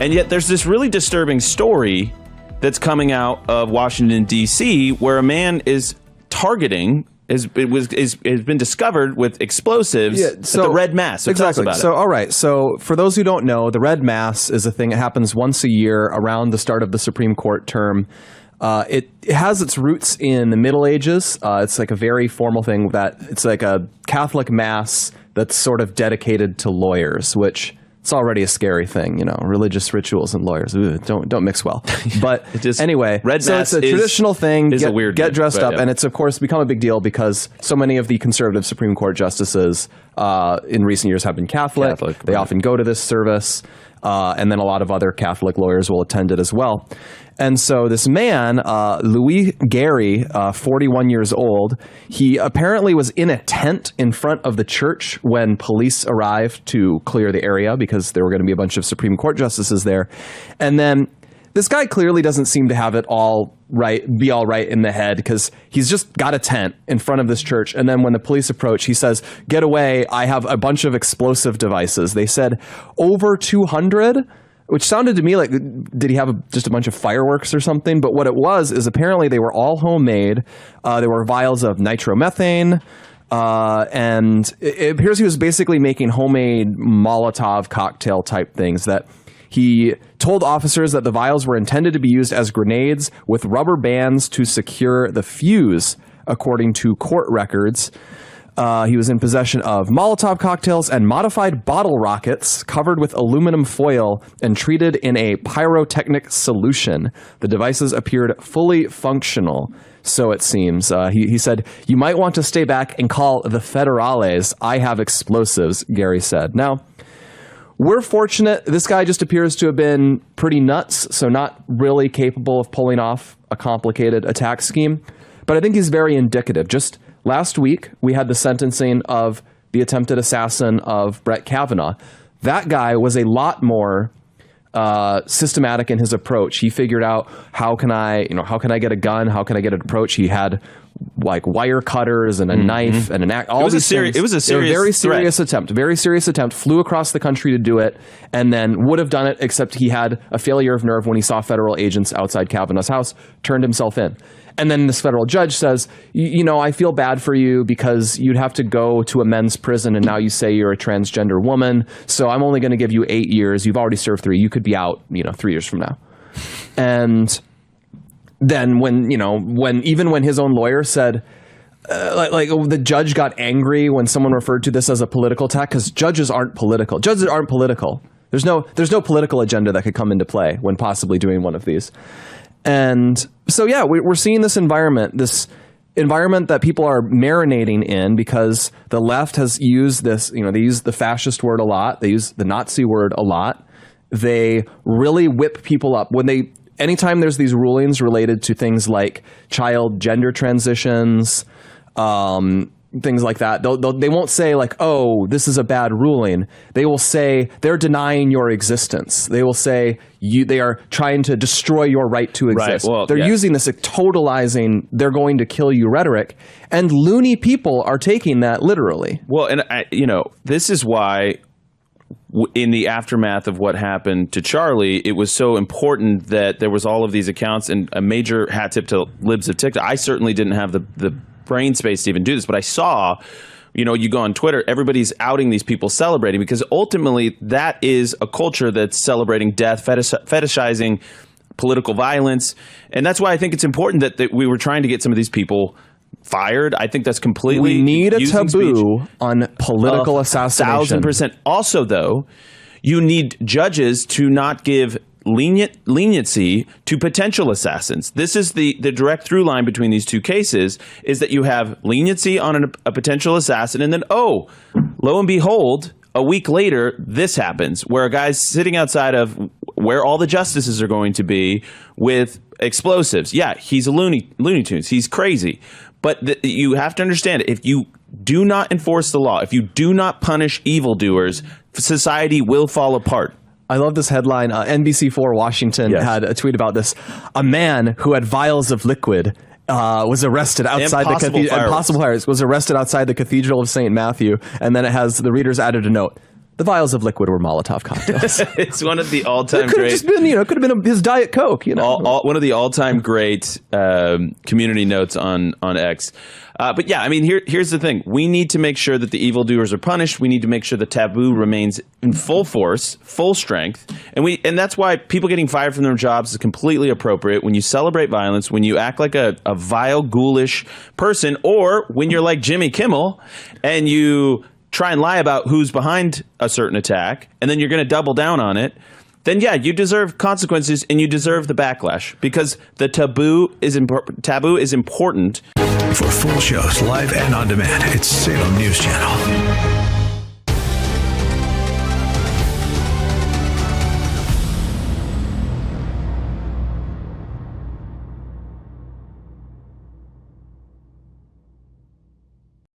And yet there's this really disturbing story that's coming out of Washington, D.C., where a man is targeting, has been discovered with explosives at the Red Mass. So exactly. Tell us about So, it. all right. So for those who don't know, the Red Mass is a thing that happens once a year around the start of the Supreme Court term. It has its roots in the Middle Ages. It's like a very formal thing that it's like a Catholic Mass that's sort of dedicated to lawyers, which it's already a scary thing, you know, religious rituals and lawyers. Ooh, don't mix well. But anyway, Red so Mass it's a traditional thing. Is a weird get dressed but, up, and it's of course become a big deal because so many of the conservative Supreme Court justices in recent years have been Catholic. They often go to this service, and then a lot of other Catholic lawyers will attend it as well. And so this man, Louis Gary, 41 years old, he apparently was in a tent in front of the church when police arrived to clear the area because there were going to be a bunch of Supreme Court justices there. And then this guy clearly doesn't seem to have it all right in the head because he's just got a tent in front of this church. And then when the police approach, he says, "Get away. I have a bunch of explosive devices." They said over 200. Which sounded to me like, did he have just a bunch of fireworks or something? But what it was is apparently they were all homemade. There were vials of nitromethane. And it appears he was basically making homemade Molotov cocktail type things that he told officers that the vials were intended to be used as grenades with rubber bands to secure the fuse, according to court records. He was in possession of Molotov cocktails and modified bottle rockets covered with aluminum foil and treated in a pyrotechnic solution. The devices appeared fully functional, so it seems. He said, "You might want to stay back and call the federales. I have explosives," Gary said. Now, we're fortunate. This guy just appears to have been pretty nuts, so not really capable of pulling off a complicated attack scheme. But I think he's very indicative. Just last week, we had the sentencing of the attempted assassin of Brett Kavanaugh. That guy was a lot more systematic in his approach. He figured out how can I get a gun? How can I get an approach? He had like wire cutters and a knife and an axe. It was a very serious attempt. Very serious attempt. Flew across the country to do it, and then would have done it, except he had a failure of nerve when he saw federal agents outside Kavanaugh's house. Turned himself in. And then this federal judge says, you know, I feel bad for you because you'd have to go to a men's prison and now you say you're a transgender woman. So I'm only going to give you 8 years. You've already served 3. You could be out, 3 years from now. And then when his own lawyer said, the judge got angry when someone referred to this as a political attack because judges aren't political. Judges aren't political. There's no political agenda that could come into play when possibly doing one of these. And so, yeah, we're seeing this environment that people are marinating in because the left has used this, they use the fascist word a lot. They use the Nazi word a lot. They really whip people up anytime there's these rulings related to things like child gender transitions, things like that. They won't say like, oh, this is a bad ruling. They will say they're denying your existence. They will say they are trying to destroy your right to exist. Right. Well, they're using this totalizing, they're going to kill you rhetoric. And loony people are taking that literally. Well, and this is why in the aftermath of what happened to Charlie, it was so important that there was all of these accounts, and a major hat tip to libs of TikTok. I certainly didn't have the brain space to even do this, but I saw, you go on Twitter, everybody's outing these people celebrating, because ultimately that is a culture that's celebrating death, fetishizing political violence. And that's why I think it's important that we were trying to get some of these people fired. I think that's completely We need a taboo speech on political assassination. 1,000%. Also, though, you need judges to not give leniency to potential assassins. This is the direct through line between these two cases, is that you have leniency on a potential assassin, and then, lo and behold, a week later, this happens, where a guy's sitting outside of where all the justices are going to be with explosives. Yeah, he's a Looney Tunes. He's crazy. But you have to understand, if you do not enforce the law, if you do not punish evildoers, society will fall apart. I love this headline. NBC4 Washington had a tweet about this. A man who had vials of liquid was arrested outside the cathedral. Impossible Fires was arrested outside the Cathedral of St. Matthew. And then it has the readers added a note. The vials of liquid were Molotov cocktails. It's one of the all-time Could have great. just been, could have been his Diet Coke. One of the all-time great community notes on X. But yeah, I mean, here's the thing: we need to make sure that the evildoers are punished. We need to make sure the taboo remains in full force, full strength, and that's why people getting fired from their jobs is completely appropriate. When you celebrate violence, when you act like a vile, ghoulish person, or when you're like Jimmy Kimmel and you try and lie about who's behind a certain attack, and then you're going to double down on it, then yeah, you deserve consequences and you deserve the backlash because the taboo is important. For full shows, live and on demand, it's Salem News Channel.